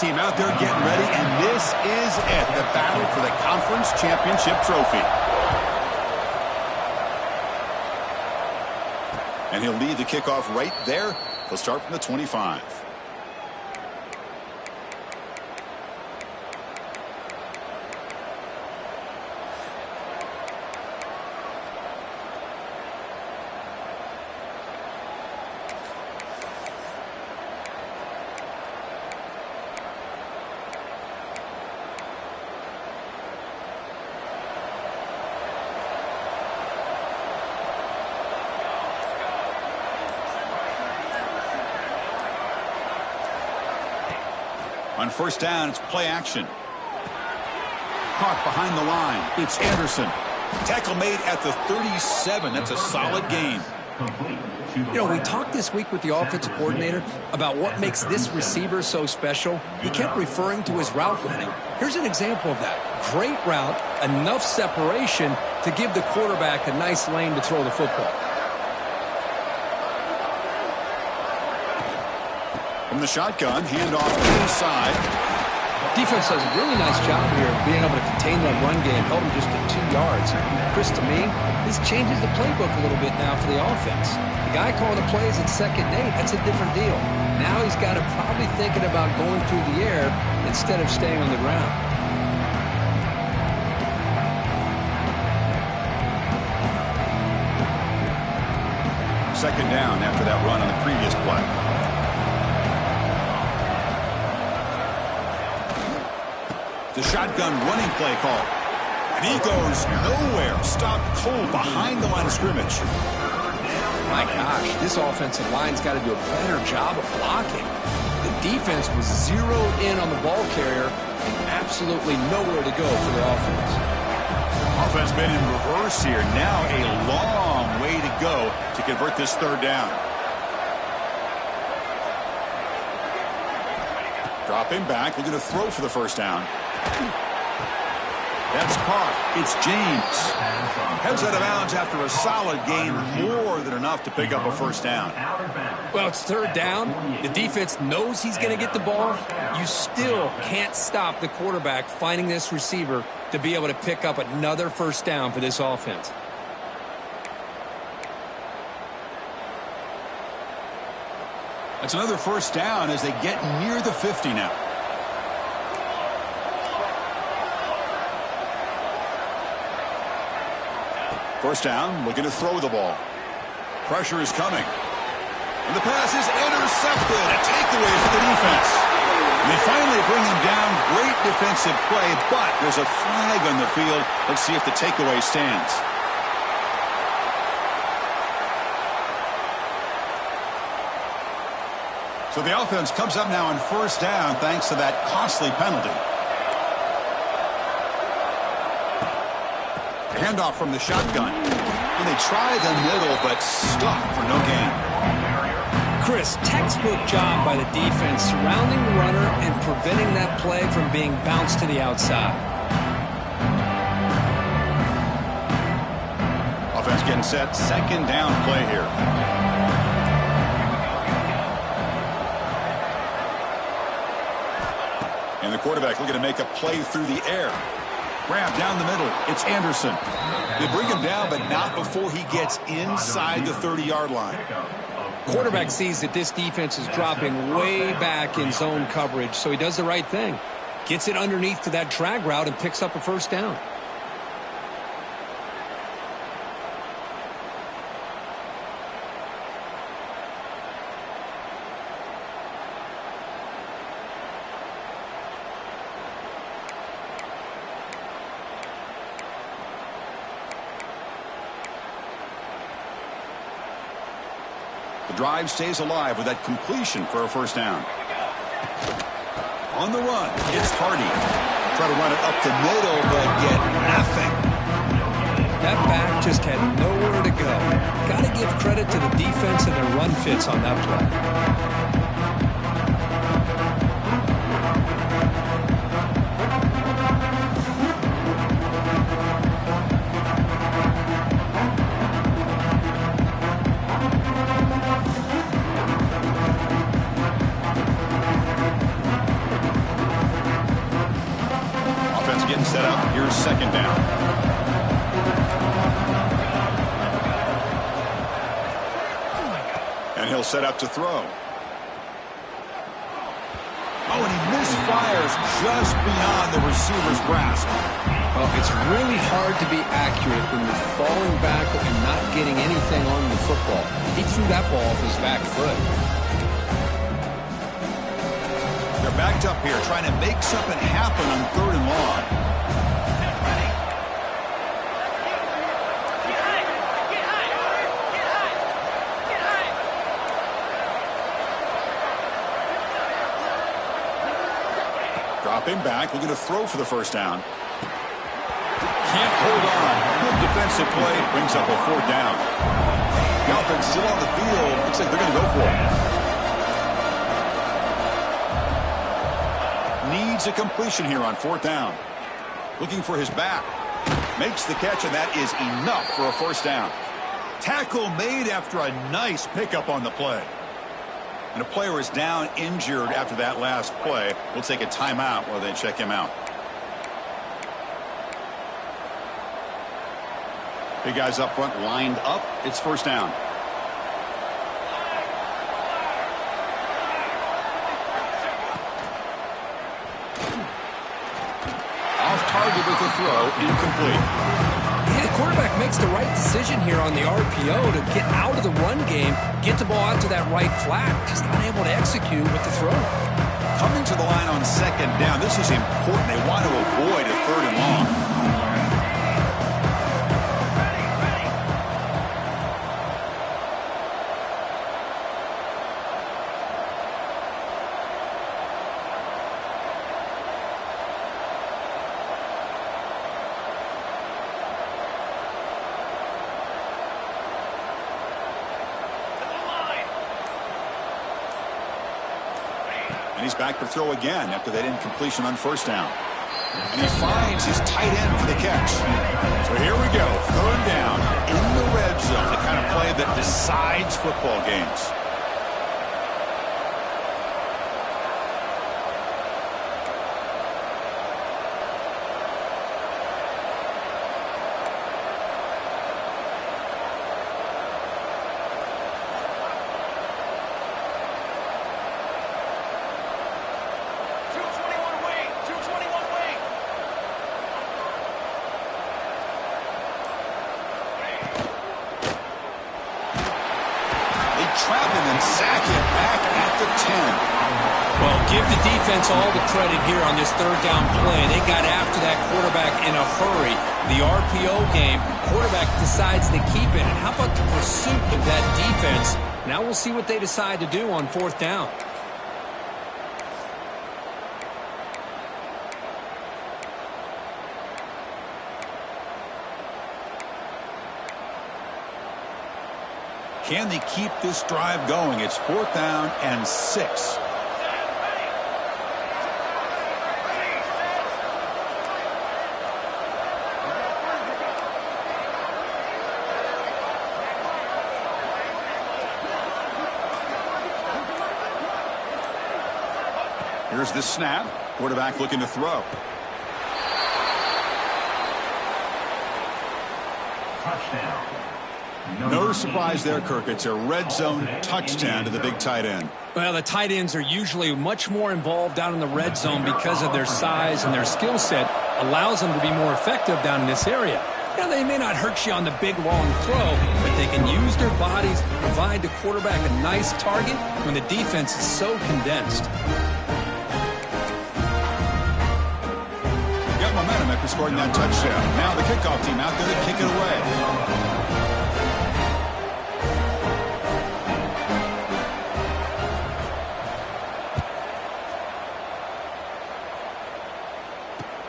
Team out there getting ready, and this is it, the battle for the conference championship trophy. And he'll lead the kickoff right there. He'll start from the 25. On first down, it's play action. Caught behind the line. It's Anderson. Tackle made at the 37. That's a solid gain. You know, we talked this week with the offensive coordinator about what makes this receiver so special. He kept referring to his route running. Here's an example of that. Great route, enough separation to give the quarterback a nice lane to throw the football. From the shotgun, handoff inside. Defense does a really nice job here of being able to contain that run game, held him just at 2 yards. Chris, to me, this changes the playbook a little bit now for the offense. The guy calling the plays at 2nd and 8, that's a different deal. Now he's got to probably thinking about going through the air instead of staying on the ground. Second down after that run on the previous play. The shotgun running play call. And he goes nowhere. Stopped cold behind the line of scrimmage. My gosh, this offensive line's got to do a better job of blocking. The defense was zeroed in on the ball carrier and absolutely nowhere to go for the offense. Offense been in reverse here. Now a long way to go to convert this third down. Dropping back, looking to throw for the first down. That's caught. It's James. Heads out of bounds after a solid gain, more than enough to pick up a first down. Well, it's third down. The defense knows he's going to get the ball. You still can't stop the quarterback finding this receiver to be able to pick up another first down for this offense. That's another first down as they get near the 50 now. First down, looking to throw the ball. Pressure is coming. And the pass is intercepted. A takeaway for the defense. And they finally bring him down. Great defensive play, but there's a flag on the field. Let's see if the takeaway stands. So the offense comes up now on first down thanks to that costly penalty. Handoff from the shotgun. And they try the middle, but stuffed for no gain. Chris, textbook job by the defense surrounding the runner and preventing that play from being bounced to the outside. Offense getting set. Second down play here. And the quarterback looking to make a play through the air. Grab down the middle. It's Anderson. They bring him down, but not before he gets inside the 30-yard line. Quarterback sees that this defense is dropping way back in zone coverage, so he does the right thing. Gets it underneath to that drag route and picks up a first down. The drive stays alive with that completion for a first down. On the run, it's Hardy. Try to run it up the middle, but get nothing. That back just had nowhere to go. Got to give credit to the defense and their run fits on that play. set up. Here's second down. And he'll set up to throw. Oh, and he misfires just beyond the receiver's grasp. Well, it's really hard to be accurate when you're falling back and not getting anything on the football. He threw that ball off his back foot. They're backed up here, trying to make something happen on 3rd and long. Dropping back, looking to throw for the first down. Can't hold on. Good defensive play. Brings up a 4th down. The offense still on the field. Looks like they're going to go for it. Needs a completion here on 4th down. Looking for his back. Makes the catch, and that is enough for a 1st down. Tackle made after a nice pickup on the play. And a player is down injured after that last play. We'll take a timeout while they check him out. Big guys up front lined up. It's 1st down. Off target with the throw, incomplete. Yeah, the quarterback makes the right decision here on the RPO to get out of the run game, get the ball out to that right flat. Just not able to execute with the throw. Coming to the line on 2nd down. This is important. They want to avoid a 3rd and long. And he's back to throw again after that incompletion on 1st down. And he finds his tight end for the catch. So here we go. 3rd down in the red zone. The kind of play that decides football games. Trap him and sack him back at the 10. Well, give the defense all the credit here on this 3rd down play. They got after that quarterback in a hurry. The RPO game, quarterback decides to keep it. And how about the pursuit of that defense? Now we'll see what they decide to do on 4th down. Can they keep this drive going? It's 4th down and 6. Here's the snap. Quarterback looking to throw. Touchdown. No surprise there, Kirk. It's a red zone touchdown to the big tight end. Well, the tight ends are usually much more involved down in the red zone because of their size, and their skill set allows them to be more effective down in this area. Now, they may not hurt you on the big, long throw, but they can use their bodies, provide the quarterback a nice target when the defense is so condensed. Got momentum after scoring that touchdown. Now the kickoff team out there to kick it away.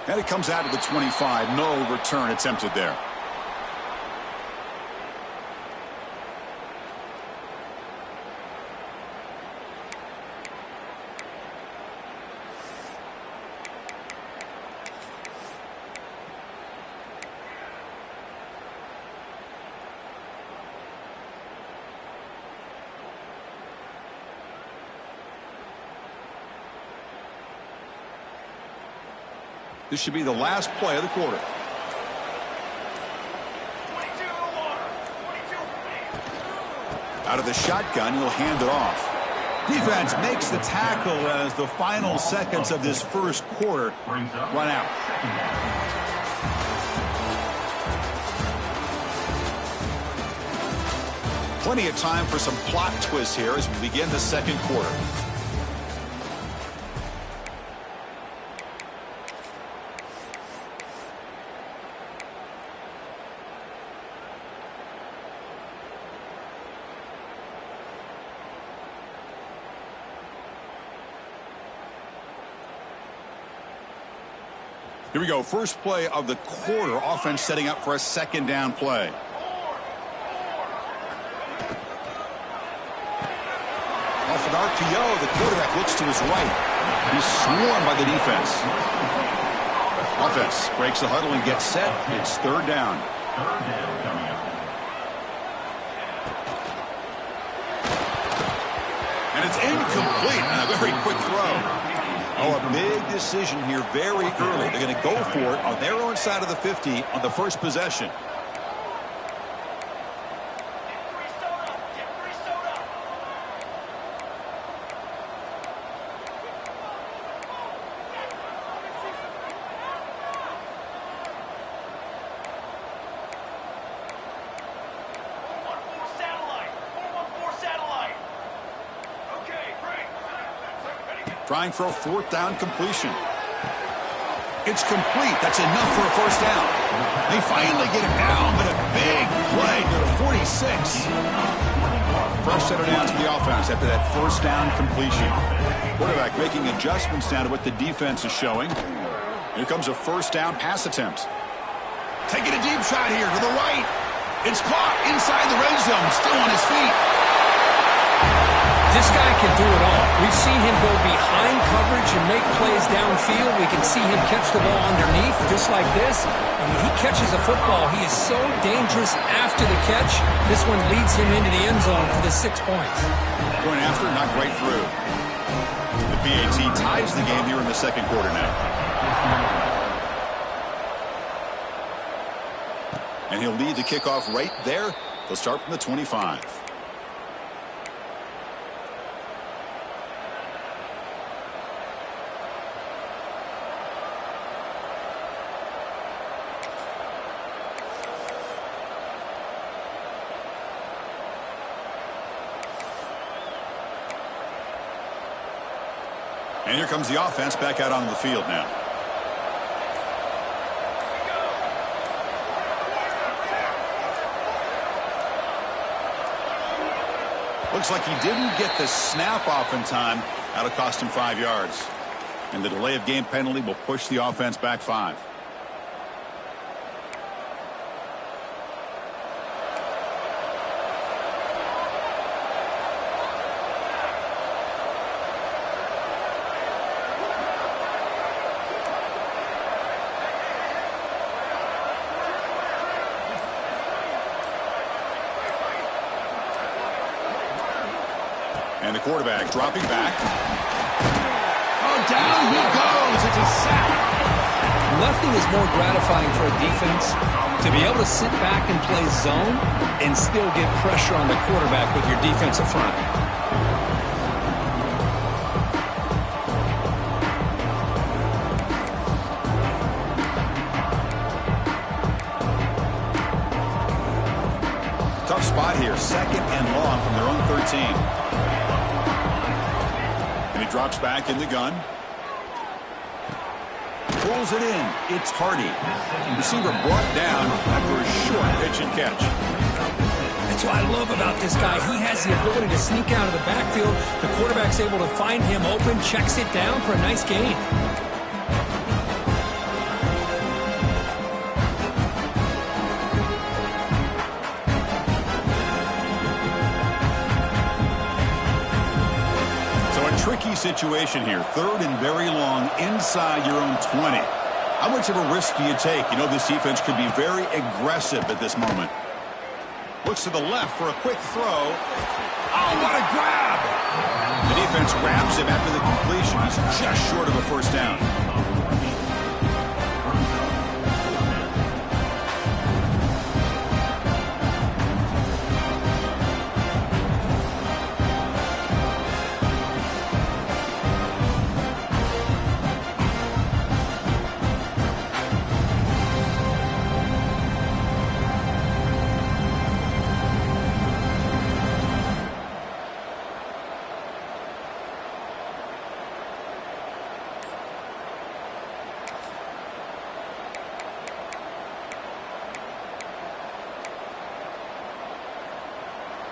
And it comes out of the 25. No return attempted there. This should be the last play of the quarter. Out of the shotgun, he'll hand it off. Defense makes the tackle as the final seconds of this first quarter run out. Plenty of time for some plot twists here as we begin the second quarter. Here we go. First play of the quarter. Offense setting up for a second down play. Off an RPO, the quarterback looks to his right. He's swarmed by the defense. Offense breaks the huddle and gets set. It's third down. And it's incomplete on a very quick throw. Oh, a big decision here very early. They're going to go for it on their own side of the 50 on the first possession. Trying for a fourth down completion. It's complete. That's enough for a first down. They finally get it down, but a big play to the 46. Fresh set of downs for the offense after that first down completion. Quarterback making adjustments down to what the defense is showing. Here comes a first down pass attempt. Taking a deep shot here to the right. It's caught inside the red zone, still on his feet. This guy can do it all. We've seen him go behind coverage and make plays downfield. We can see him catch the ball underneath, just like this. And when he catches a football, he is so dangerous after the catch. This one leads him into the end zone for the 6 points. Going after, not right through. The PAT ties the game here in the second quarter now. And he'll lead the kickoff right there. They'll start from the 25. And here comes the offense back out onto the field now. Looks like he didn't get the snap off in time. That'll cost him 5 yards. And the delay of game penalty will push the offense back 5. And the quarterback dropping back. Oh, down he goes. It's a sack. Nothing is more gratifying for a defense to be able to sit back and play zone and still get pressure on the quarterback with your defensive front. Tough spot here. Second and long from their own 13. Drops back in the gun. Pulls it in. It's Hardy. Receiver brought down after a short pitch and catch. That's what I love about this guy. He has the ability to sneak out of the backfield. The quarterback's able to find him open, checks it down for a nice gain. Tricky situation here. Third and very long inside your own 20. How much of a risk do you take? You know this defense could be very aggressive at this moment. Looks to the left for a quick throw. Oh, what a grab! The defense grabs him after the completion. He's just short of a first down.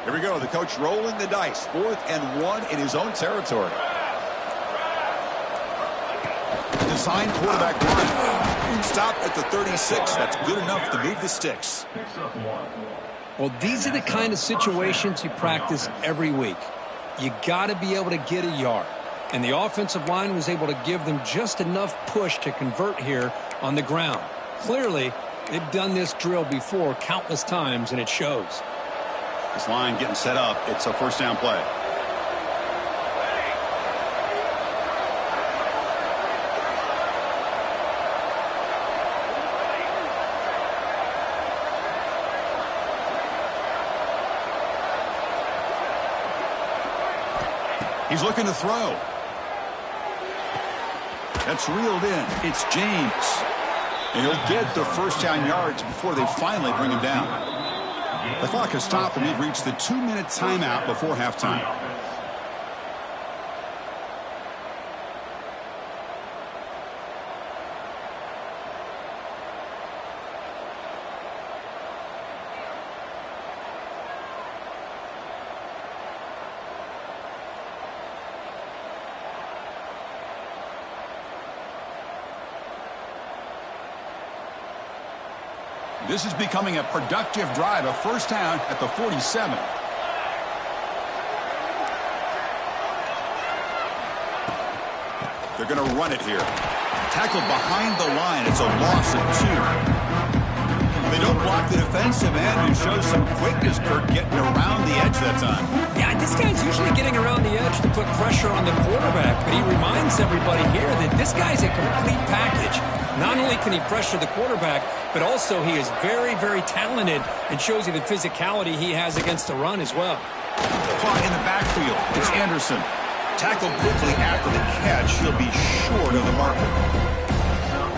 Here we go. The coach rolling the dice. 4th and 1 in his own territory. Designed quarterback run. Stop at the 36. That's good enough to move the sticks. Well, these are the kind of situations you practice every week. You got to be able to get a yard. And the offensive line was able to give them just enough push to convert here on the ground. Clearly, they've done this drill before countless times, and it shows. This line getting set up. It's a first down play. He's looking to throw. That's reeled in. It's James. And he'll get the first down yards before they finally bring him down. The clock has stopped, and we've reached the 2-minute timeout before halftime. This is becoming a productive drive, a first down at the 47. They're going to run it here. Tackled behind the line. It's a loss of 2. They don't block the defensive end, who shows some quickness, Kirk, getting around the edge that time. Yeah, this guy's usually getting around the edge to put pressure on the quarterback, but he reminds everybody here that this guy's a complete package. Not only can he pressure the quarterback, but also he is very, very talented and shows you the physicality he has against the run as well. Caught in the backfield. It's Anderson. Tackled quickly after the catch. He'll be short of the marker.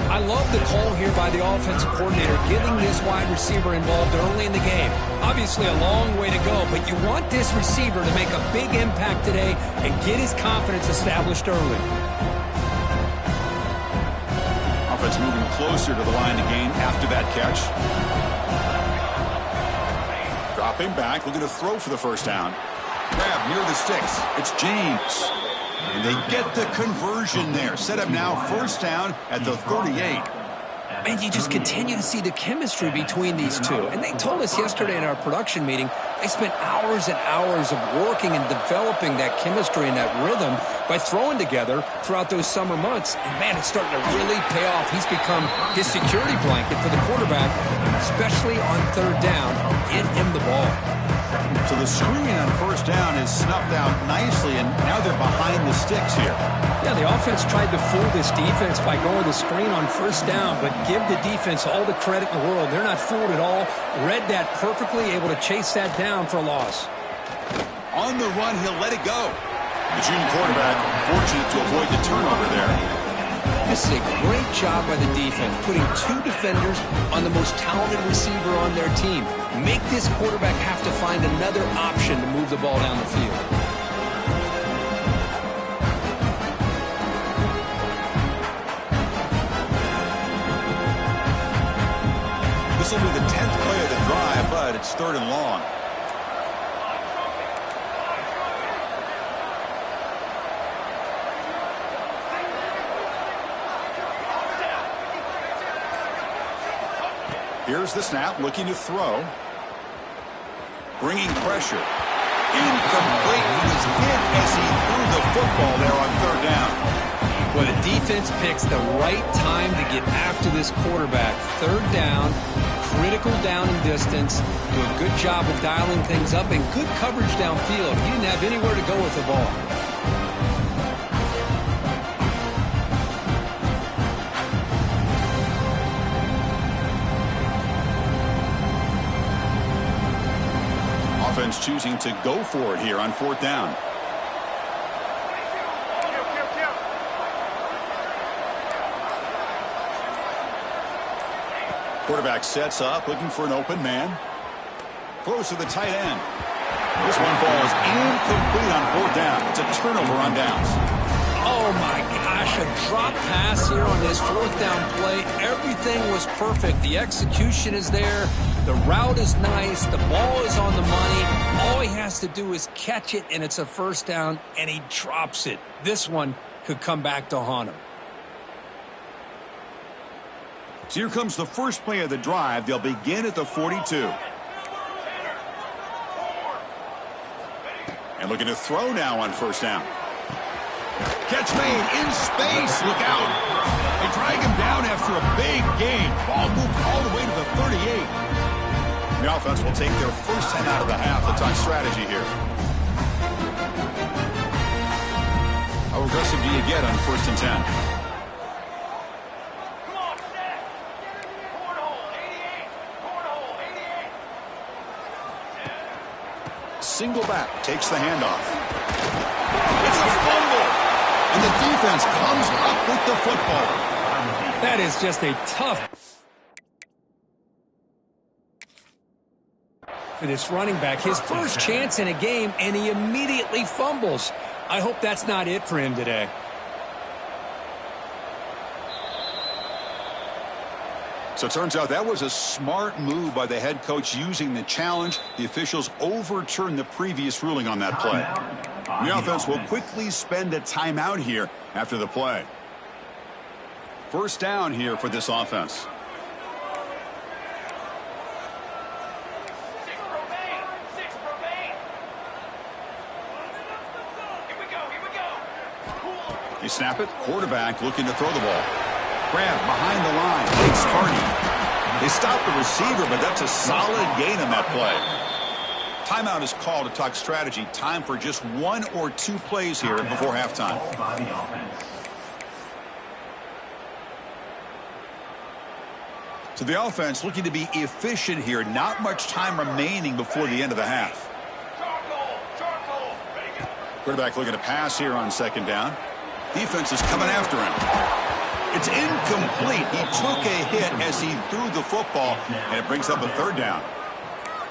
I love the call here by the offensive coordinator, getting this wide receiver involved early in the game. Obviously a long way to go, but you want this receiver to make a big impact today and get his confidence established early. Offense moving closer to the line to gain after that catch. Dropping back, looking to throw for the first down. Grab near the sticks. It's James. And they get the conversion there. Set up now, first down at the 38. And you just continue to see the chemistry between these two. And they told us yesterday in our production meeting, they spent hours and hours of working and developing that chemistry and that rhythm by throwing together throughout those summer months. And, man, it's starting to really pay off. He's become his security blanket for the quarterback, especially on third down. Get him the ball. So the screen on first down is snuffed out nicely, and now they're behind the sticks here. Yeah, the offense tried to fool this defense by going the screen on first down, but give the defense all the credit in the world. They're not fooled at all. Read that perfectly, able to chase that down for a loss. On the run, he'll let it go. The junior quarterback fortunate to avoid the turnover there. This is a great job by the defense, putting 2 defenders on the most talented receiver on their team. Make this quarterback have to find another option to move the ball down the field. This will be the 10th play of the drive, but it's 3rd and long. Here's the snap, looking to throw. Bringing pressure. Incomplete. He was hit as he threw the football there on 3rd down. Well, the defense picks the right time to get after this quarterback. 3rd down, critical down and distance. Do a good job of dialing things up and good coverage downfield. He didn't have anywhere to go with the ball. Offense choosing to go for it here on 4th down. Quarterback sets up, looking for an open man. Close to the tight end. This one falls incomplete on 4th down. It's a turnover on downs. Oh, my gosh, a drop pass here on this fourth down play. Everything was perfect. The execution is there. The route is nice. The ball is on the money. All he has to do is catch it, and it's a first down, and he drops it. This one could come back to haunt him. So here comes the first play of the drive. They'll begin at the 42. And looking to throw now on first down. Catch made in space. Look out. They drag him down after a big gain. Ball moved all the way to the 38. The offense will take their first 10 out of the half. The talk strategy here. How aggressive do you get on first and 10? Single back, takes the handoff. It's a fumble, and the defense comes up with the football. That is just a tough for this running back. His first chance in a game, and he immediately fumbles. I hope that's not it for him today. So it turns out that was a smart move by the head coach using the challenge. The officials overturned the previous ruling on that play. The offense will quickly spend a timeout here after the play. First down here for this offense. You snap it, quarterback looking to throw the ball. Grab behind the line, takes Hardy. They stop the receiver, but that's a solid gain on that play. Timeout is called to talk strategy. Time for just one or two plays here before halftime. So the offense looking to be efficient here. Not much time remaining before the end of the half. Quarterback looking to pass here on second down. Defense is coming after him. It's incomplete. He took a hit as he threw the football, and it brings up a third down.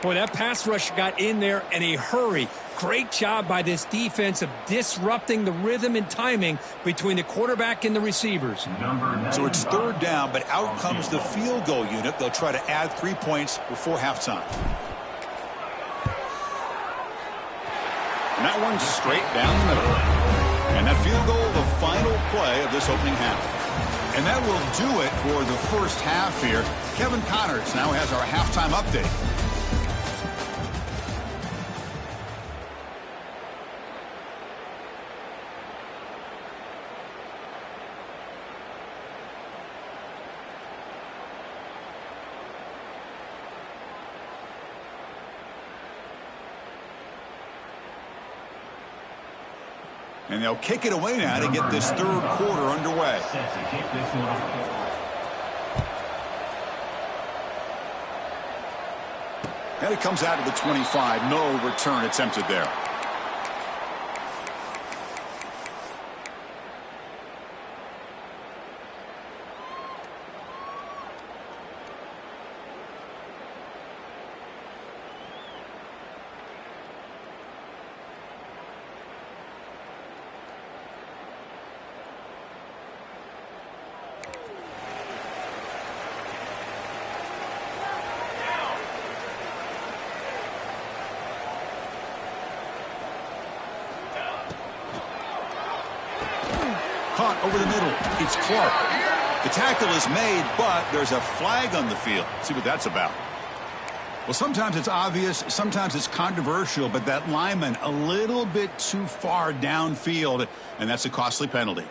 Boy, that pass rush got in there in a hurry. Great job by this defense of disrupting the rhythm and timing between the quarterback and the receivers. So it's third down, but out comes the field goal unit. They'll try to add 3 points before halftime. And that one's straight down the middle. And that field goal, the final play of this opening half. And that will do it for the first half here. Kevin Connors now has our halftime update. And they'll kick it away now to get this third quarter underway. And it comes out of the 25. No return attempted there. Caught over the middle. It's Clark. The tackle is made, but there's a flag on the field. Let's see what that's about. Well, sometimes it's obvious, sometimes it's controversial, but that lineman a little bit too far downfield, and that's a costly penalty.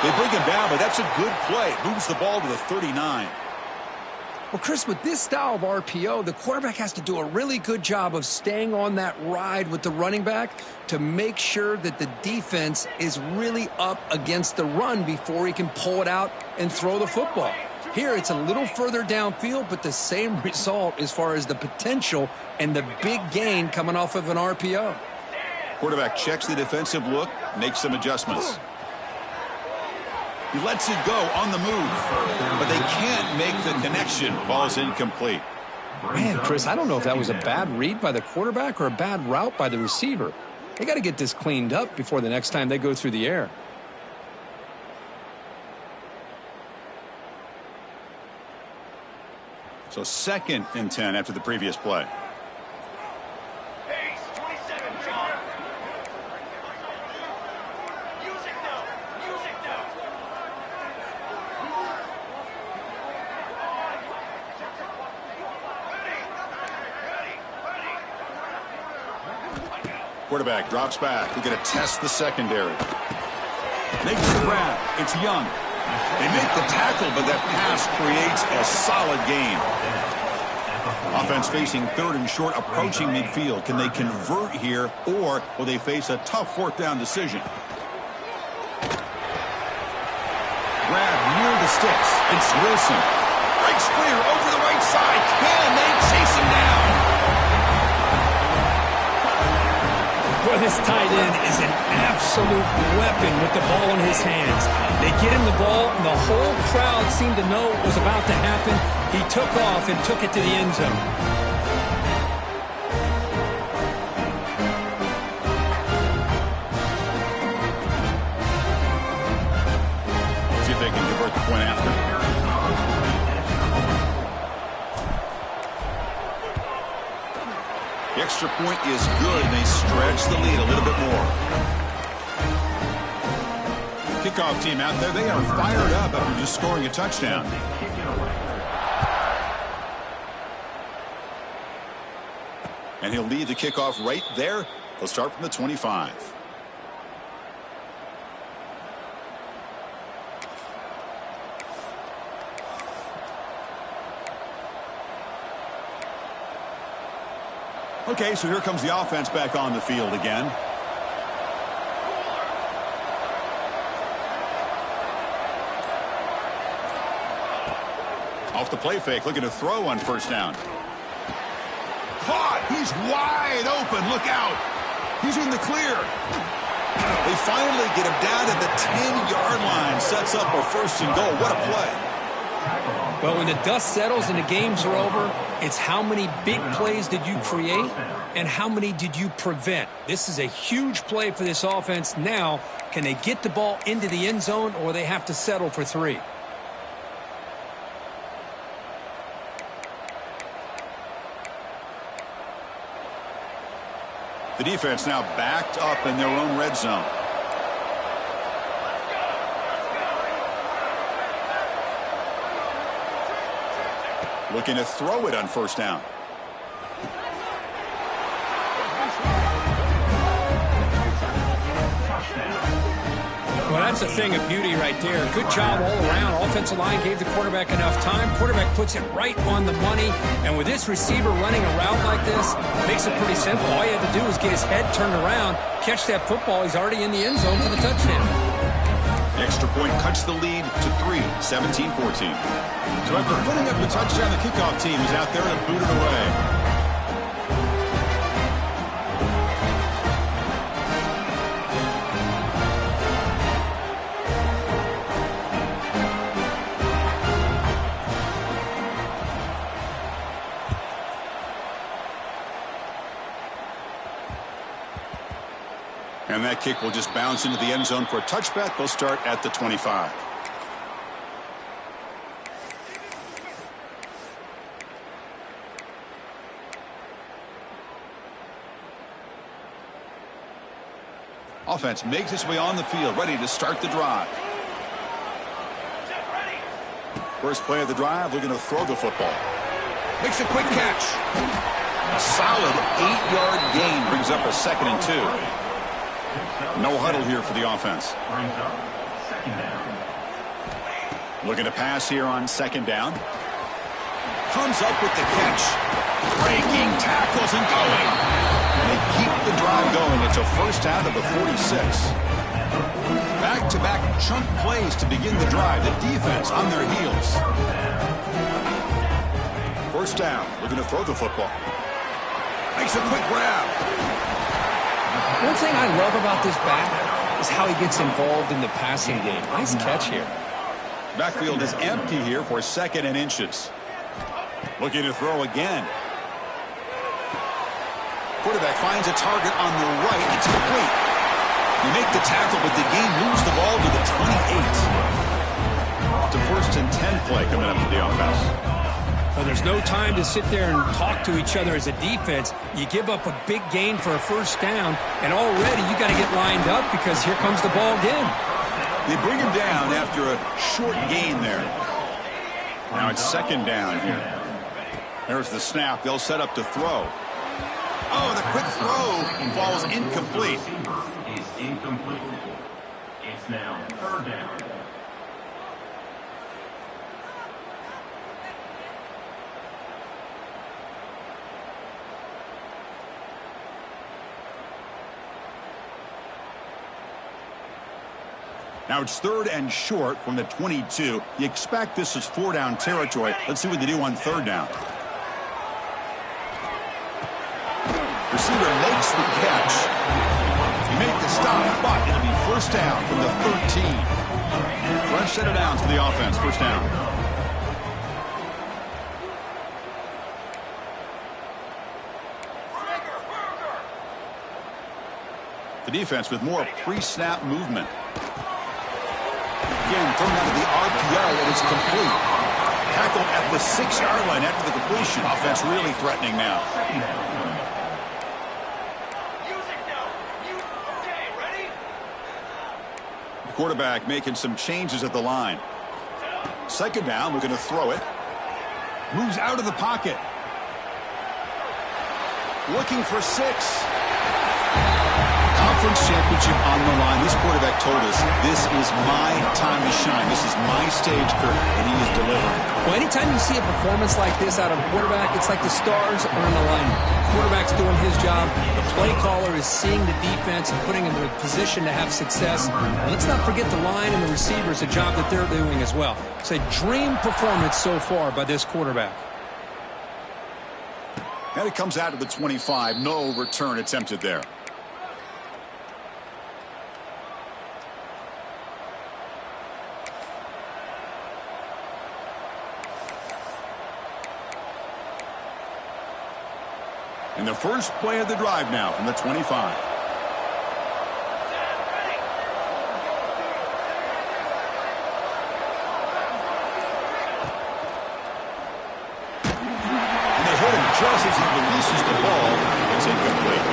They bring him down, but that's a good play. Moves the ball to the 39. Well, Chris, with this style of RPO, the quarterback has to do a really good job of staying on that ride with the running back to make sure that the defense is really up against the run before he can pull it out and throw the football. Here, it's a little further downfield, but the same result as far as the potential and the big gain coming off of an RPO. Quarterback checks the defensive look, makes some adjustments. He lets it go on the move, but they can't make the connection. Ball is incomplete. Man, Chris, I don't know if that was a bad read by the quarterback or a bad route by the receiver. They got to get this cleaned up before the next time they go through the air. So 2nd and 10 after the previous play. Quarterback drops back. We're going to test the secondary. Makes the grab. It's Young. They make the tackle, but that pass creates a solid gain. Offense facing 3rd and short, approaching midfield. Can they convert here, or will they face a tough 4th down decision? Grab near the sticks. It's Wilson. Breaks clear over the right side. Can they chase him down? Well, this tight end is an absolute weapon with the ball in his hands. They get him the ball, and the whole crowd seemed to know what was about to happen. He took off and took it to the end zone. See if they can convert the point after. The extra point is good, and they stretch the lead a little bit more. Kickoff team out there, they are fired up after just scoring a touchdown. And he'll lead the kickoff right there. They'll start from the 25. Okay, so here comes the offense back on the field again. Off the play fake, looking to throw on 1st down. Caught! He's wide open, look out! He's in the clear. They finally get him down at the 10-yard line. Sets up a 1st and goal. What a play. Well, when the dust settles and the games are over, it's how many big plays did you create and how many did you prevent. This is a huge play for this offense. Now, can they get the ball into the end zone, or they have to settle for 3? The defense now backed up in their own red zone. Looking to throw it on 1st down. Well, that's a thing of beauty right there. Good job all around. Offensive line gave the quarterback enough time. Quarterback puts it right on the money. And with this receiver running a route like this, makes it pretty simple. All you have to do is get his head turned around, catch that football. He's already in the end zone for the touchdown. The extra point cuts the lead to 3, 17-14. So after putting up the touchdown, the kickoff team is out there to boot it away. And that kick will just bounce into the end zone for a touchback. They'll start at the 25. Offense makes its way on the field, ready to start the drive. First play of the drive, looking to throw the football. Makes a quick catch. A solid 8-yard gain brings up a 2nd and 2. No huddle here for the offense. Looking to pass here on 2nd down. Comes up with the catch. Breaking tackles and going. And they keep the drive going. It's a 1st out of the 46. Back-to-back chunk plays to begin the drive. The defense on their heels. First down. Looking to throw the football. Makes a quick grab. One thing I love about this back is how he gets involved in the passing game. Nice catch here. Backfield is empty here for 2nd and inches. Looking to throw again. Quarterback finds a target on the right. It's complete. You make the tackle, but the game moves the ball to the 28. It's a 1st and 10 play coming up to the offense. Well, there's no time to sit there and talk to each other as a defense. You give up a big gain for a 1st down, and already you got to get lined up because here comes the ball again. They bring him down after a short gain there. Now it's 2nd down here. There's the snap. They'll set up to throw. Oh, the quick throw falls incomplete. It's incomplete. It's now 3rd down. Now it's 3rd and short from the 22. You expect this is 4-down territory. Let's see what they do on 3rd down. Receiver makes the catch. He made the stop, but it'll be 1st down from the 13. Fresh set of downs for the offense. 1st down. The defense with more pre-snap movement. Again, thrown out of the RPO, and it's complete. Tackle at the 6-yard line after the completion. Offense really threatening now. The quarterback making some changes at the line. 2nd down, looking to throw it. Moves out of the pocket. Looking for 6. Conference championship on the line. This quarterback told us, this is my time to shine. This is my stage, Kurt, and he is delivering. Well, anytime you see a performance like this out of a quarterback, it's like the stars are in alignment. The quarterback's doing his job. The play caller is seeing the defense and putting him in a position to have success. And let's not forget the line and the receivers, a job that they're doing as well. It's a dream performance so far by this quarterback. And it comes out to the 25. No return attempted there. And the first play of the drive now from the 25. And they hit him just as he releases the ball. It's incomplete.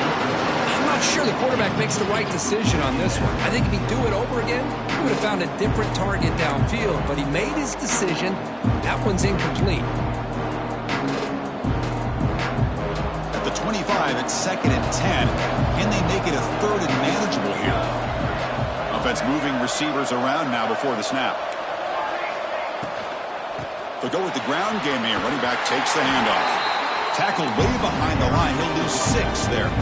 I'm not sure the quarterback makes the right decision on this one. I think if he'd do it over again, he would have found a different target downfield. But he made his decision. That one's incomplete. 25 at 2nd and 10. Can they make it a 3rd and manageable here? Offense moving receivers around now before the snap. They'll go with the ground game here. Running back takes the handoff. Tackled way behind the line. He'll lose 6 there.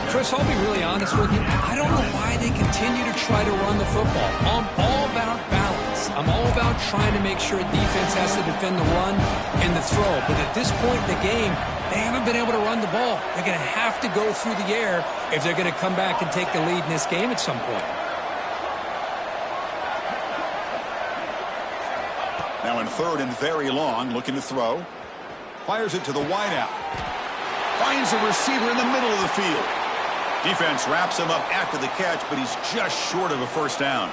Chris, I'll be really honest with you. I don't know why they continue to try to run the football. I'm all about balance. I'm all about trying to make sure defense has to defend the run and the throw. But at this point in the game, they haven't been able to run the ball. They're going to have to go through the air if they're going to come back and take the lead in this game at some point. Now in 3rd and very long, looking to throw. Fires it to the wideout. Finds a receiver in the middle of the field. Defense wraps him up after the catch, but he's just short of a 1st down.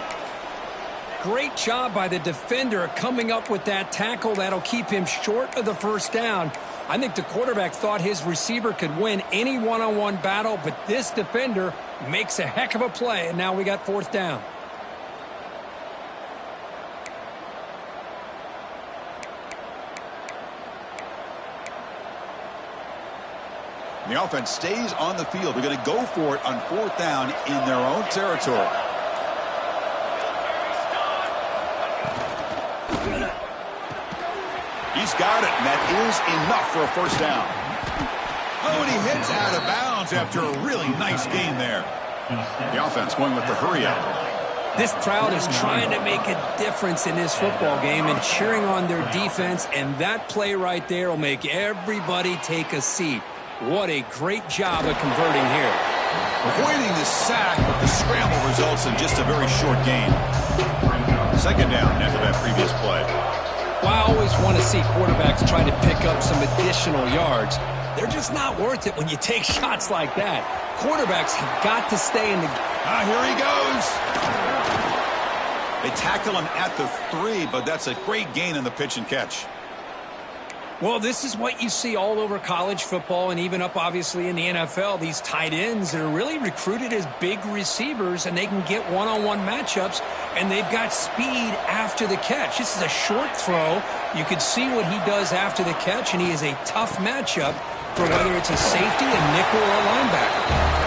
Great job by the defender coming up with that tackle. That'll keep him short of the 1st down. I think the quarterback thought his receiver could win any one-on-one battle, but this defender makes a heck of a play, and now we got 4th down. The offense stays on the field. They're going to go for it on 4th down in their own territory. He's got it, and that is enough for a 1st down. Oh, and he hits out of bounds after a really nice gain there. The offense going with the hurry up. This crowd is trying to make a difference in this football game and cheering on their defense, and that play right there will make everybody take a seat. What a great job of converting here. Avoiding the sack, but the scramble results in just a very short gain. Second down after that previous play. Well, I always want to see quarterbacks try to pick up some additional yards. They're just not worth it when you take shots like that. Quarterbacks have got to stay in the game. Here he goes. They tackle him at the 3, but that's a great gain in the pitch and catch. Well, this is what you see all over college football and even up, obviously, in the NFL. These tight ends that are really recruited as big receivers, and they can get one-on-one matchups, and they've got speed after the catch. This is a short throw. You can see what he does after the catch, and he is a tough matchup for whether it's a safety, a nickel, or a linebacker.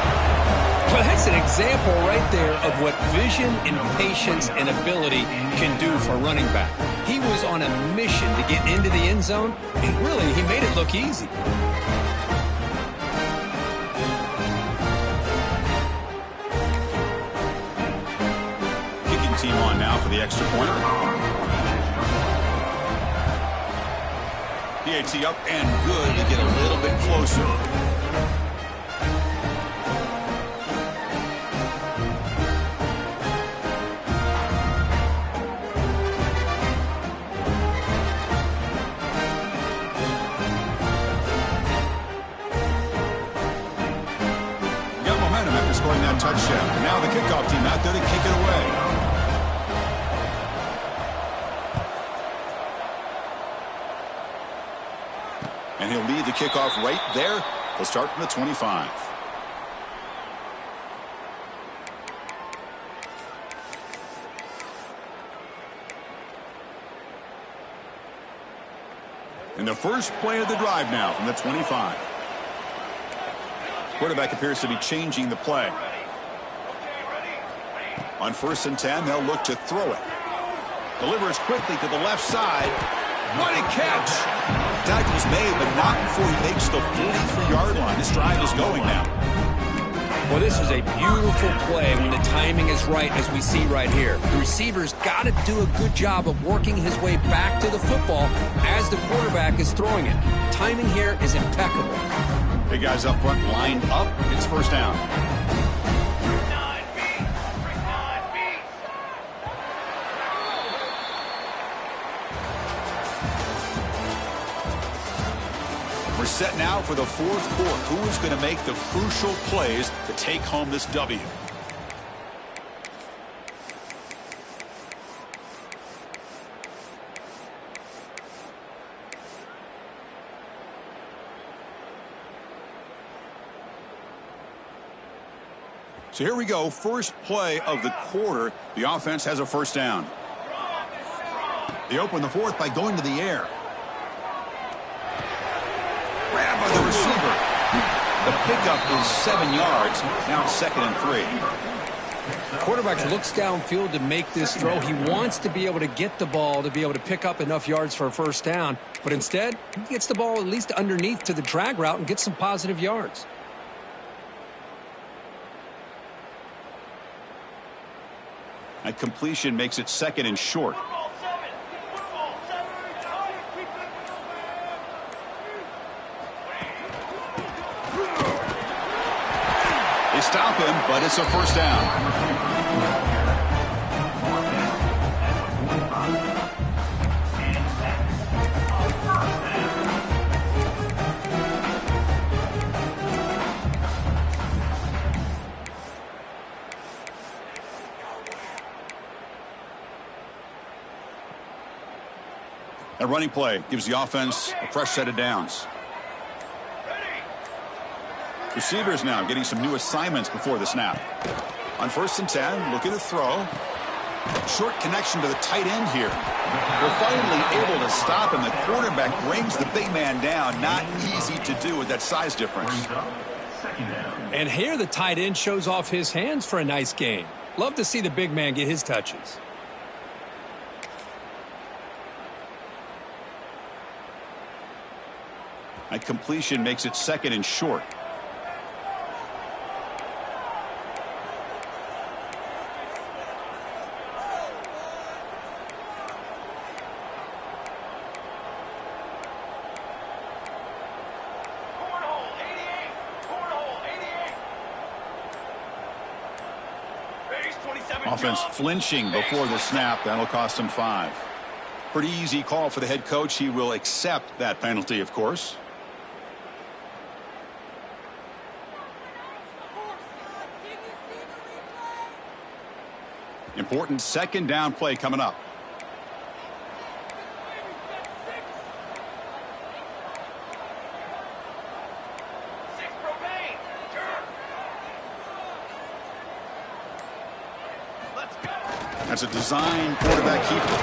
Well, that's an example right there of what vision and patience and ability can do for a running back. He was on a mission to get into the end zone, and really, he made it look easy. Kicking team on now for the extra point. PAT up and good to get a little bit closer. Scoring that touchdown. Now the kickoff team out there to kick it away. And he'll lead the kickoff right there. He'll start from the 25. And the first play of the drive now from the 25. Quarterback appears to be changing the play. On 1st and 10, they'll look to throw it. Delivers quickly to the left side. What a catch! Tackle's made, but not before he makes the 43-yard line. This drive is going now. Well, this is a beautiful play when the timing is right, as we see right here. The receiver's got to do a good job of working his way back to the football as the quarterback is throwing it. Timing here is impeccable. Big guys up front lined up. It's first down. We're set now for the fourth quarter. Who is going to make the crucial plays to take home this W? So here we go. First play of the quarter. The offense has a first down. They open the fourth by going to the air. Grabbed by the receiver. The pickup is 7 yards. Now it's 2nd and 3. The quarterback looks downfield to make this throw. He wants to be able to get the ball to be able to pick up enough yards for a first down. But instead, he gets the ball at least underneath to the drag route and gets some positive yards. A completion makes it 2nd and short. They stop him, but it's a first down. That running play gives the offense a fresh set of downs. Receivers now getting some new assignments before the snap. On 1st and 10, looking to throw. Short connection to the tight end here. They're finally able to stop him. The quarterback brings the big man down. Not easy to do with that size difference. And here the tight end shows off his hands for a nice gain. Love to see the big man get his touches. A completion makes it 2nd and short. Offense flinching before the snap. That'll cost him 5. Pretty easy call for the head coach. He will accept that penalty, of course. Important second down play coming up. That's a design quarterback keeper.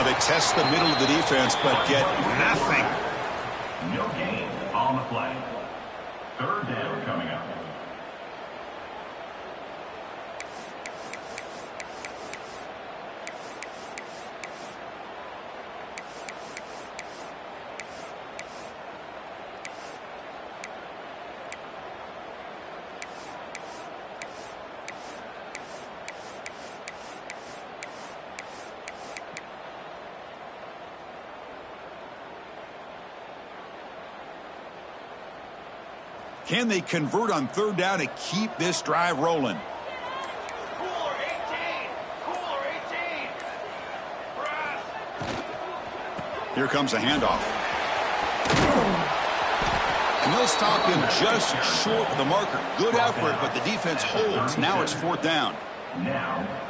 They test the middle of the defense, but get nothing. No gain on the play. Third down coming up. Can they convert on third down to keep this drive rolling? Cooler 18! Cooler 18! Press! Here comes a handoff. And they'll stop him just short of the marker. Good effort, but the defense holds. Now it's fourth down.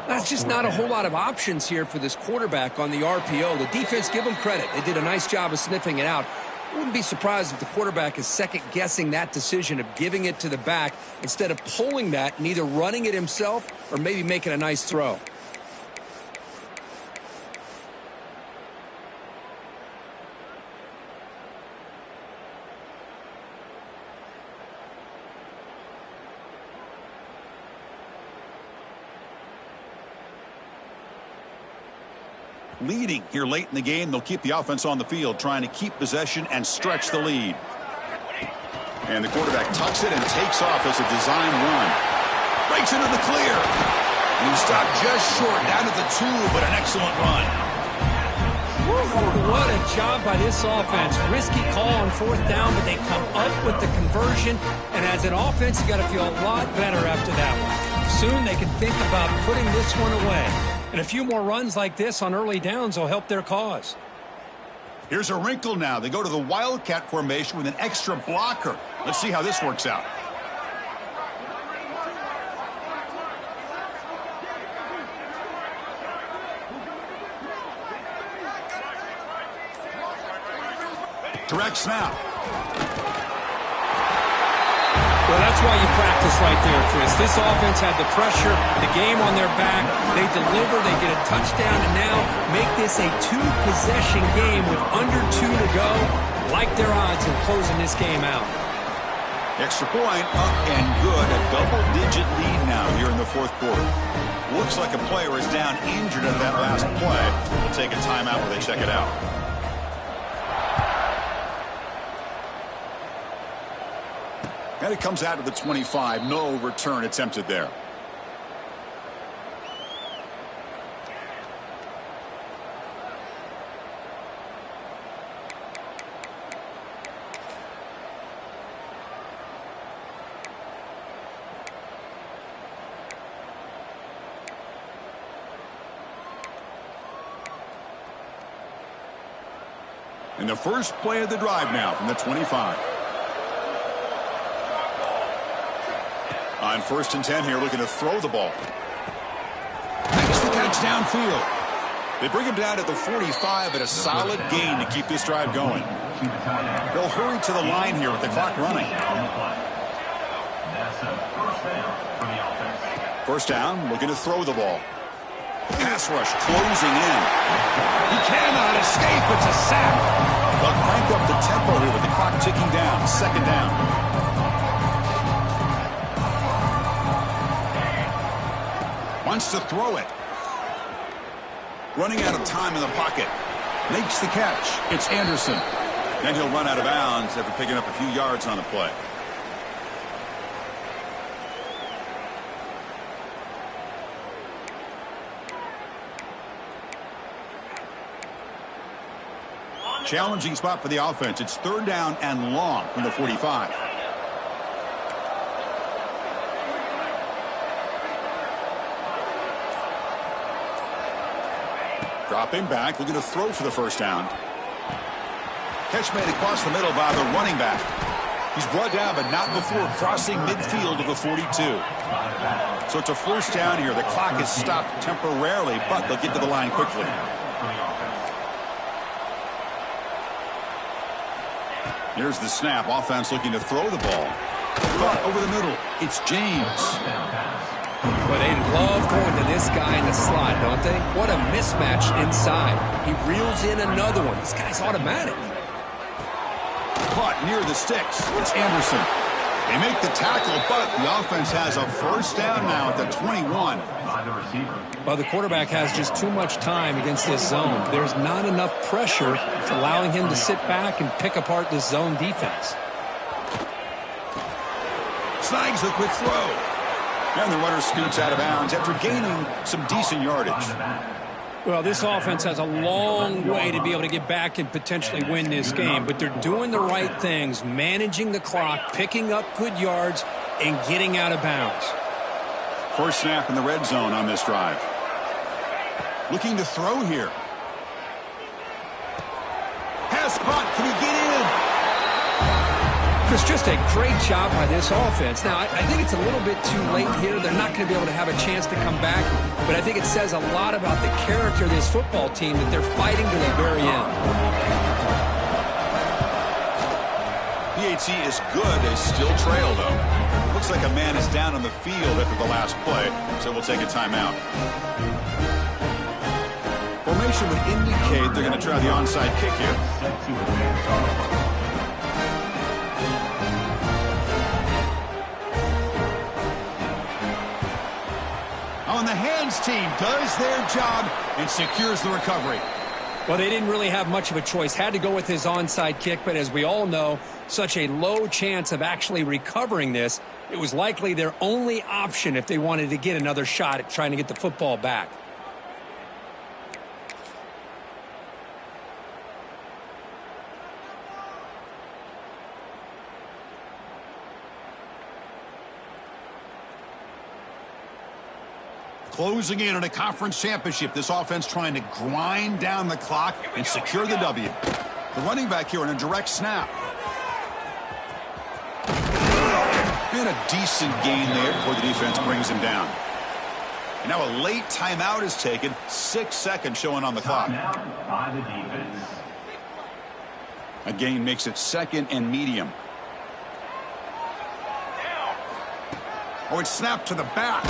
That's just not a whole lot of options here for this quarterback on the RPO. The defense, give them credit. They did a nice job of sniffing it out. I wouldn't be surprised if the quarterback is second-guessing that decision of giving it to the back instead of pulling that and either running it himself or maybe making a nice throw. Leading here late in the game, they'll keep the offense on the field, trying to keep possession and stretch the lead. And the quarterback tucks it and takes off as a design run. Breaks into the clear. And he stopped just short, down at the 2, but an excellent run. What a job by this offense. Risky call on fourth down, but they come up with the conversion. And as an offense, you got to feel a lot better after that one. Soon they can think about putting this one away. And a few more runs like this on early downs will help their cause. Here's a wrinkle now. They go to the Wildcat formation with an extra blocker. Let's see how this works out. Direct snap. Well, that's why you practice right there, Chris. This offense had the pressure, the game on their back. They deliver, they get a touchdown, and now make this a 2-possession game with under 2 to go. Like their odds of closing this game out. Extra point, up and good. A double-digit lead now here in the fourth quarter. Looks like a player is down injured in that last play. We'll take a timeout while they check it out. And it comes out of the 25. No return attempted there. And the first play of the drive now from the 25. On 1st and 10 here, looking to throw the ball. Makes the catch downfield. They bring him down at the 45, but a solid gain to keep this drive going. They'll hurry to the line here with the clock running. That's a first down for the offense. First down, looking to throw the ball. Pass rush closing in. He cannot escape. It's a sack. They'll crank up the tempo here with the clock ticking down. Second down. Wants to throw it. Running out of time in the pocket. Makes the catch. It's Anderson. Then he'll run out of bounds after picking up a few yards on the play. Challenging spot for the offense. It's 3rd down and long from the 45. Dropping back, looking to throw for the first down. Catch made across the middle by the running back. He's brought down, but not before crossing midfield of the 42. So it's a first down here. The clock is stopped temporarily, but they'll get to the line quickly. Here's the snap. Offense looking to throw the ball. But over the middle, it's James. Well, they love going to this guy in the slot, don't they? What a mismatch inside. He reels in another one. This guy's automatic. Caught near the sticks. It's Anderson. They make the tackle, but the offense has a first down now at the 21. Well, the quarterback has just too much time against this zone. There's not enough pressure allowing him to sit back and pick apart this zone defense. Snags the quick throw. And the runner scoots out of bounds after gaining some decent yardage. Well, this offense has a long way to be able to get back and potentially win this game, but they're doing the right things, managing the clock, picking up good yards, and getting out of bounds. First snap in the red zone on this drive. Looking to throw here. Pass caught. Can he get in? It's just a great job by this offense. Now, I think it's a little bit too late here. They're not going to be able to have a chance to come back, but I think it says a lot about the character of this football team that they're fighting to the very end. PAT is good. They still trail, though. Looks like a man is down on the field after the last play, so we'll take a timeout. Formation would indicate they're going to try the onside kick here. On the hands team does their job and secures the recovery. Well, they didn't really have much of a choice. Had to go with his onside kick, but as we all know, such a low chance of actually recovering this. It was likely their only option if they wanted to get another shot at trying to get the football back. Closing in on a conference championship, this offense trying to grind down the clock and secure the W. The running back here in a direct snap. And a decent gain there before the defense brings him down. And now a late timeout is taken. 6 seconds showing on the clock. By the defense. A gain makes it 2nd and medium. Oh, it's snapped to the back.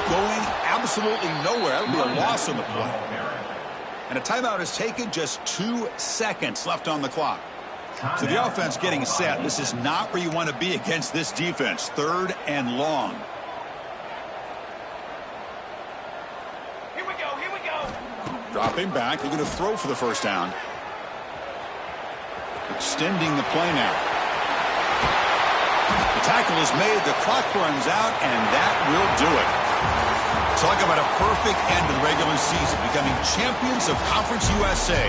Going absolutely nowhere. That would be a loss on the play. And a timeout is taken. Just 2 seconds left on the clock. So the offense getting set. This is not where you want to be against this defense. 3rd and long. Here we go, here we go. Dropping back. Looking to throw for the first down. Extending the play now. The tackle is made. The clock runs out, and that will do it. Talk about a perfect end to the regular season, becoming champions of Conference USA.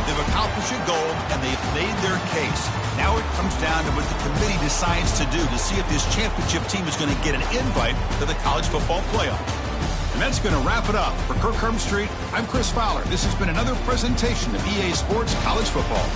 They've accomplished a goal, and they've made their case. Now it comes down to what the committee decides to do to see if this championship team is going to get an invite to the college football playoff. And that's going to wrap it up. For Kirk Street, I'm Chris Fowler. This has been another presentation of EA Sports College Football.